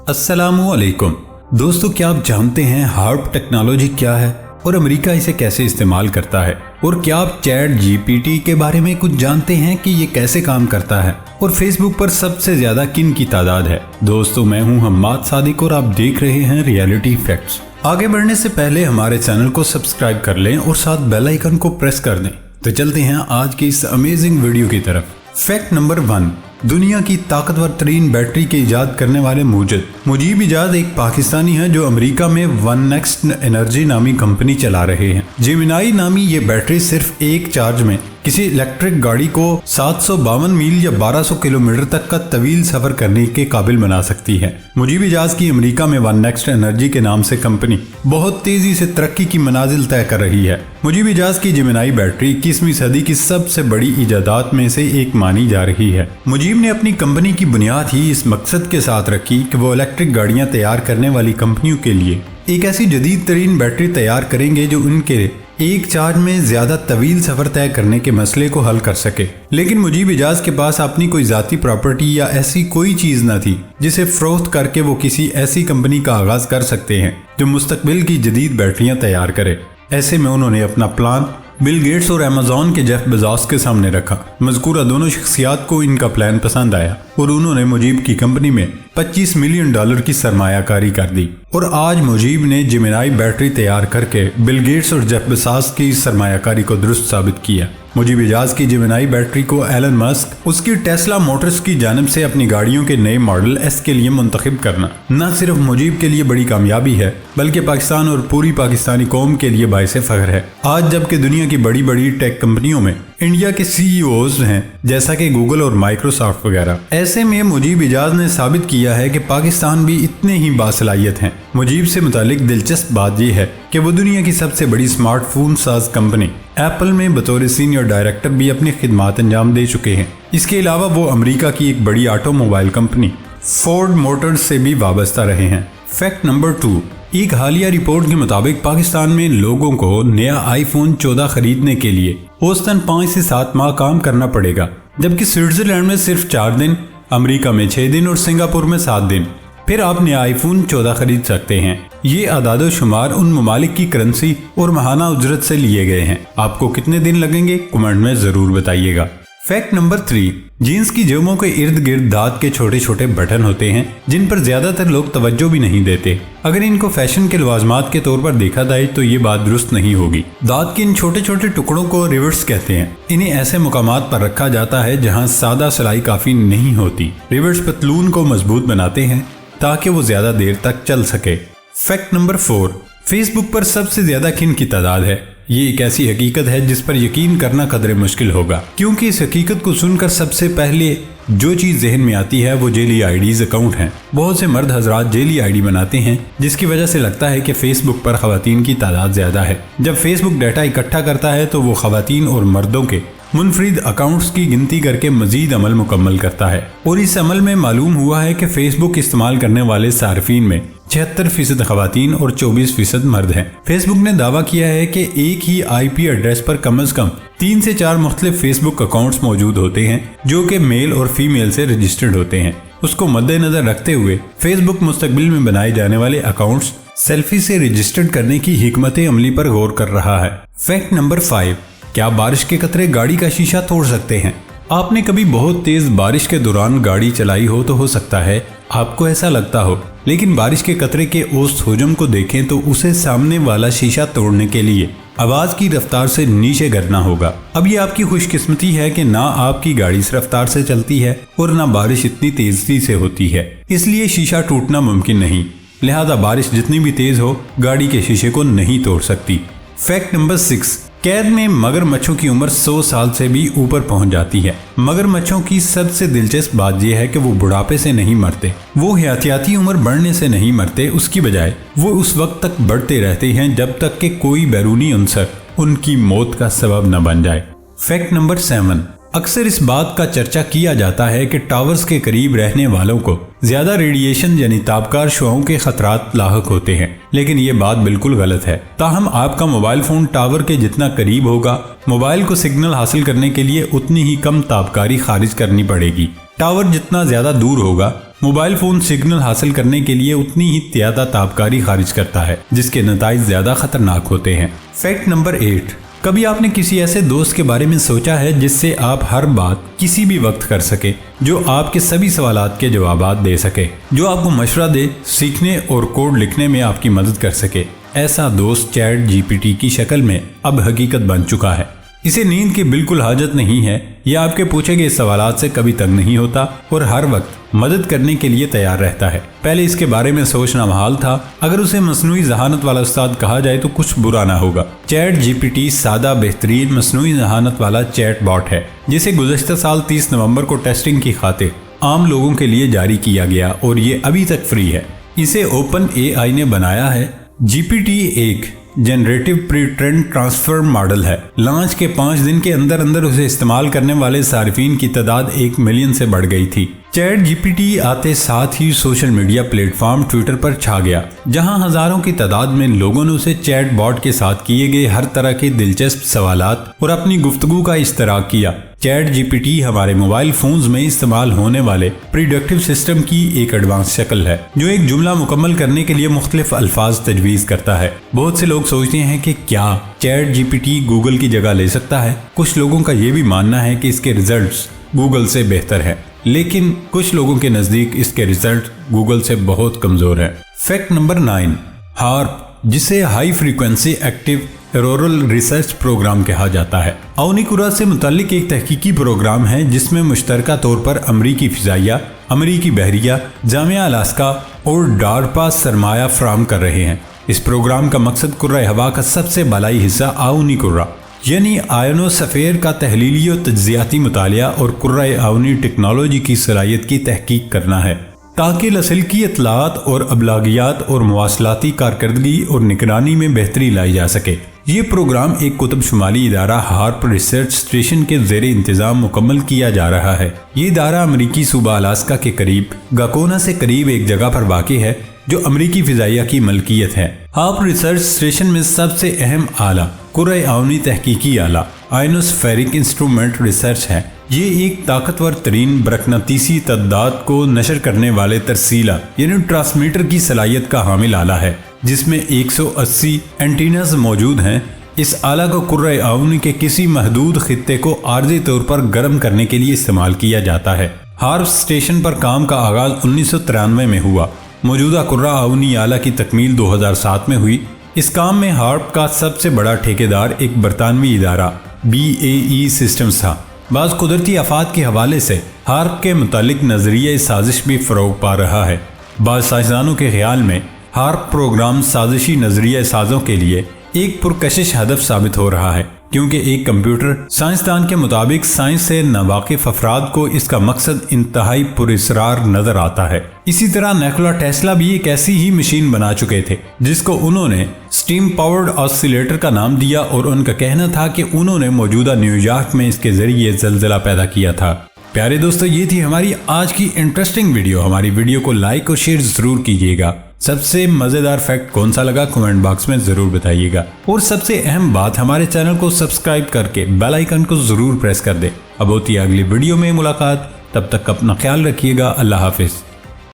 अस्सलामुअलैकुम दोस्तों, क्या आप जानते हैं हार्प टेक्नोलॉजी क्या है और अमेरिका इसे कैसे इस्तेमाल करता है? और क्या आप चैट जीपीटी के बारे में कुछ जानते हैं कि ये कैसे काम करता है और फेसबुक पर सबसे ज्यादा किन की तादाद है? दोस्तों, मैं हूं हम्माद सादिक और आप देख रहे हैं रियलिटी फैक्ट्स। आगे बढ़ने से पहले हमारे चैनल को सब्सक्राइब कर लें और साथ बेल आइकन को प्रेस कर दें। तो चलते हैं आज की इस अमेजिंग वीडियो की तरफ। फैक्ट नंबर 1, दुनिया की ताकतवर तरीन बैटरी के इजाद करने वाले मुजीब इजाद एक पाकिस्तानी है जो अमेरिका में वन नेक्स्ट एनर्जी नामी कंपनी चला रहे हैं। जेमिनाई नामी ये बैटरी सिर्फ एक चार्ज में किसी इलेक्ट्रिक गाड़ी को 752 मील या 1200 किलोमीटर तक का तवील सफर करने के काबिल बना सकती है। मुजीब इजाज की अमेरिका में वन नेक्स्ट एनर्जी के नाम से कंपनी बहुत तेजी से तरक्की की मनाजिल तय कर रही है। मुजीब इजाज की जेमिनाई बैटरी 21वीं सदी की सबसे बड़ी इजादात में से एक मानी जा रही है। मुजीब ने अपनी कंपनी की बुनियाद ही इस मकसद के साथ रखी कि वो इलेक्ट्रिक गाड़ियां तैयार करने वाली कंपनियों के लिए एक ऐसी जदीद तरीन बैटरी तैयार करेंगे जो उनके एक चार्ज में ज्यादा तवील सफर तय करने के मसले को हल कर सके। लेकिन मुजीब इजाज के पास अपनी कोई जाती प्रॉपर्टी या ऐसी कोई चीज न थी जिसे फरोख्त करके वो किसी ऐसी कंपनी का आगाज कर सकते हैं जो मुस्तकबिल की जदीद बैटरियां तैयार करे। ऐसे में उन्होंने अपना प्लान बिल गेट्स और अमेज़न के जेफ बेजोस के सामने रखा। मज़कूरा दोनों शख्सियात को इनका प्लान पसंद आया और उन्होंने मुजीब की कंपनी में $25 मिलियन की सरमायाकारी कर दी। और आज मुजीब ने जेमिनाई बैटरी तैयार करके बिल गेट्स और जेफ बेजोस की सरमायाकारी को दुरुस्त साबित किया। मुजीब इजाज की जेमिनाई बैटरी को एलन मस्क उसकी टेस्ला मोटर्स की जानिब से अपनी गाड़ियों के नए मॉडल एस के लिए मुंतखब करना न सिर्फ मुजीब के लिए बड़ी कामयाबी है बल्कि पाकिस्तान और पूरी पाकिस्तानी कौम के लिए बाइसे फख्र है। आज जबकि दुनिया की बड़ी बड़ी टेक कंपनियों में इंडिया के सीईओज हैं जैसा कि गूगल और माइक्रोसॉफ्ट वगैरह, ऐसे में मुजीब इजाज ने साबित किया है कि पाकिस्तान भी इतने ही बासलाहियत हैं। मुजीब से मुतालिक दिलचस्प बात यह है कि वो दुनिया की सबसे बड़ी स्मार्टफोन साज कंपनी एप्पल में बतौर सीनियर डायरेक्टर भी अपनी खिदमात अंजाम दे चुके हैं। इसके अलावा वो अमेरिका की एक बड़ी ऑटोमोबाइल कंपनी फोर्ड मोटर्स से भी वाबस्ता रहे हैं। फैक्ट नंबर 2, एक हालिया रिपोर्ट के मुताबिक पाकिस्तान में लोगों को नया आईफोन 14 खरीदने के लिए औसतन 5 से 7 माह काम करना पड़ेगा, जबकि स्विट्जरलैंड में सिर्फ 4 दिन, अमेरिका में 6 दिन और सिंगापुर में 7 दिन फिर आप नया आईफोन 14 खरीद सकते हैं। ये आदादो शुमार उन ममालिक की करेंसी और माहाना उजरत से लिए गए हैं। आपको कितने दिन लगेंगे कमेंट में जरूर बताइएगा। फैक्ट नंबर 3, जीन्स की जेबों के इर्द गिर्द दांत के छोटे छोटे बटन होते हैं जिन पर ज्यादातर लोग तवज्जो भी नहीं देते। अगर इनको फैशन के लवाजमात के तौर पर देखा जाए तो ये बात दुरुस्त नहीं होगी। दांत के इन छोटे छोटे टुकड़ों को रिवर्स कहते हैं। इन्हें ऐसे मुकामात पर रखा जाता है जहाँ सादा सिलाई काफी नहीं होती। रिवर्स पतलून को मजबूत बनाते हैं ताकि वो ज्यादा देर तक चल सके। फैक्ट नंबर 4, फेसबुक पर सबसे ज्यादा किन की तादाद है? ये एक ऐसी हकीकत है जिस पर यकीन करना कदरे मुश्किल होगा, क्योंकि इस हकीकत को सुनकर सबसे पहले जो चीज जहन में आती है वो जेली आईडीज अकाउंट हैं। बहुत से मर्द हजरात जेली आईडी बनाते हैं जिसकी वजह से लगता है कि फेसबुक पर खवातीन की तादाद ज्यादा है। जब फेसबुक डाटा इकट्ठा करता है तो वो खवातीन और मर्दों के मुनफरिद अकाउंट्स की गिनती करके मजीद अमल मुकम्मल करता है। और इस अमल में मालूम हुआ है कि फेसबुक इस्तेमाल करने वाले सार्फिन में 76% खवातीन और 24% मर्द हैं। फेसबुक ने दावा किया है कि एक ही आईपी एड्रेस पर कम से कम 3 से 4 मुख्तलिफ फेसबुक अकाउंट्स मौजूद होते हैं जो कि मेल और फीमेल से रजिस्टर्ड होते हैं। उसको मद्देनजर रखते हुए फेसबुक मुस्तकबिल में बनाए जाने वाले अकाउंट्स सेल्फी से रजिस्टर्ड करने की हिकमत अमली पर गौर कर रहा है। फैक्ट नंबर 5, क्या बारिश के कतरे गाड़ी का शीशा तोड़ सकते हैं? आपने कभी बहुत तेज बारिश के दौरान गाड़ी चलाई हो तो हो सकता है आपको ऐसा लगता हो, लेकिन बारिश के कतरे के औसत हुजम को देखें तो उसे सामने वाला शीशा तोड़ने के लिए आवाज की रफ्तार से नीचे गिरना होगा। अब ये आपकी खुशकिस्मती है कि ना आपकी गाड़ी इस रफ्तार से चलती है और ना बारिश इतनी तेजी से होती है, इसलिए शीशा टूटना मुमकिन नहीं। लिहाजा बारिश जितनी भी तेज हो गाड़ी के शीशे को नहीं तोड़ सकती। फैक्ट नंबर 6, कैद में मगरमच्छों की उम्र 100 साल से भी ऊपर पहुंच जाती है। मगरमच्छों की सबसे दिलचस्प बात यह है कि वो बुढ़ापे से नहीं मरते, वो हयातियाती उम्र बढ़ने से नहीं मरते, उसकी बजाय वो उस वक्त तक बढ़ते रहते हैं जब तक कि कोई बैरूनी अंसर उनकी मौत का सबब न बन जाए। फैक्ट नंबर 7, अक्सर इस बात का चर्चा किया जाता है कि टावर्स के करीब रहने वालों को ज्यादा रेडिएशन यानी तापकार शुआओं के खतरात लाहक होते हैं, लेकिन ये बात बिल्कुल गलत है। ताहम आपका मोबाइल फोन टावर के जितना करीब होगा, मोबाइल को सिग्नल हासिल करने के लिए उतनी ही कम तापकारी खारिज करनी पड़ेगी। टावर जितना ज्यादा दूर होगा मोबाइल फोन सिग्नल हासिल करने के लिए उतनी ही ज्यादा ताबकारी खारिज करता है, जिसके नताइज ज्यादा खतरनाक होते हैं। फैक्ट नंबर 8, कभी आपने किसी ऐसे दोस्त के बारे में सोचा है जिससे आप हर बात किसी भी वक्त कर सके, जो आपके सभी सवालात के जवाबात दे सके, जो आपको मशवरा दे, सीखने और कोड लिखने में आपकी मदद कर सके? ऐसा दोस्त चैट जीपीटी की शक्ल में अब हकीकत बन चुका है। इसे नींद की बिल्कुल हाजत नहीं है, यह आपके पूछे गए सवालात से कभी तंग नहीं होता और हर वक्त मदद करने के लिए तैयार रहता है। पहले इसके बारे में सोचना महाल था, अगर उसे मसनूई जहानत वाला उस्ताद कहा जाए तो कुछ बुरा ना होगा। चैट जीपीटी सादा बेहतरीन मसनूई जहानत वाला चैट बॉट है, जिसे गुज़श्ता साल 30 नवंबर को टेस्टिंग की खातिर आम लोगों के लिए जारी किया गया और ये अभी तक फ्री है। इसे ओपन AI ने बनाया है। जीपीटी एक generative pre trend transfer model है। लॉन्च के 5 दिन के अंदर अंदर उसे इस्तेमाल करने वाले सार्फिन की तादाद 1 मिलियन से बढ़ गई थी। चैट जीपीटी आते साथ ही सोशल मीडिया प्लेटफॉर्म ट्विटर पर छा गया, जहां हजारों की तादाद में लोगों ने उसे चैट बॉट के साथ किए गए हर तरह के दिलचस्प सवालात और अपनी गुफ्तगू का इश्तराक किया। चैट जीपीटी हमारे मोबाइल फोन्स में इस्तेमाल होने वाले प्रोडक्टिव सिस्टम की एक एडवांस शक्ल है, जो एक जुमला मुकम्मल करने के लिए मुख्तलिफ अल्फाज तजवीज़ करता है। बहुत से लोग सोचते हैं कि क्या चैट जीपीटी गूगल की जगह ले सकता है। कुछ लोगों का ये भी मानना है कि इसके रिजल्ट्स गूगल से बेहतर है, लेकिन कुछ लोगों के नज़दीक इसके रिजल्ट गूगल से बहुत कमज़ोर है। फैक्ट नंबर 9, हार्प, जिसे high frequency active auroral research program कहा जाता है, अवनीकुरा से मुतालिक एक तहकीकी प्रोग्राम है जिसमें मुश्तरका तौर पर अमरीकी फिजाइया, अमरीकी बहरिया, जामिया अलास्का और डारपा सरमाया फराम कर रहे हैं। इस प्रोग्राम का मकसद कुर्रा हवा का सबसे बलाई हिस्सा आउनीकुरा यानी आयनोस्फीयर का तहलीली और तज्जियाती मुतालिया और कुर्रा आउनी टेक्नोलॉजी की सलाहियत की तहकीक करना है, ताकि लसल की इतलात और अबलागियात और मवासलाती कारकर्दगी और निगरानी में बेहतरी लाई जा सके। ये प्रोग्राम एक कुतुब शुमाली इदारा हार्प रिसर्च स्टेशन के ज़ेरे इंतजाम मुकम्मल किया जा रहा है। ये इदारा अमरीकी सूबा अलास्का के करीब गाकोना से करीब एक जगह पर वाक़ई है, जो अमरीकी फिजाइया की मलकियत है। हार्प रिसर्च स्टेशन में सबसे अहम आला कुर्रे आउनी तहकीकी आला आयनोस्फेरिक इंस्ट्रूमेंट रिसर्च है। ये एक ताकतवर तरीन बरकनातीसी तदाद को नशर करने वाले तरसीला यानी ट्रांसमीटर की सलाहियत का हामिल आला है, जिसमें 180 एंटीनास मौजूद हैं। इस आला को कुर्रे आउनी के किसी महदूद खित्ते को आर्जी तौर पर गर्म करने के लिए इस्तेमाल किया जाता है। हार्प स्टेशन पर काम का आगाज 1993 में हुआ। मौजूदा कुर्रा आउनी आला की तकमील 2007 में हुई। इस काम में हार्प का सबसे बड़ा ठेकेदार एक बरतानवी इदारा BAE सिस्टम्स था। बाज़ कुदरती आफात के हवाले से हार्प के मुतालिक नजरिया साजिश भी फ़रोग पा रहा है। बाज़ साइंसदानों के ख्याल में हार्प प्रोग्राम साजिशी नजरिया साजों के लिए एक पुरकशिश हदफ साबित हो रहा है, क्योंकि एक कंप्यूटर साइंसदान के मुताबिक साइंस से नावाकिफ अफराद को इसका मकसद इंतहाई पुरस्रार नजर आता है। इसी तरह निकोला टेस्ला भी एक ऐसी ही मशीन बना चुके थे, जिसको उन्होंने स्टीम पावर्ड ऑसिलेटर का नाम दिया और उनका कहना था कि उन्होंने मौजूदा न्यूयॉर्क में इसके जरिए जलजला पैदा किया था। प्यारे दोस्तों, ये थी हमारी आज की इंटरेस्टिंग वीडियो। हमारी वीडियो को लाइक और शेयर जरूर कीजिएगा। सबसे मजेदार फैक्ट कौन सा लगा कमेंट बॉक्स में जरूर बताइएगा, और सबसे अहम बात, हमारे चैनल को सब्सक्राइब करके बेल आइकन को जरूर प्रेस कर दे। अब होती है अगली वीडियो में मुलाकात, तब तक अपना ख्याल रखिएगा। अल्लाह हाफिज।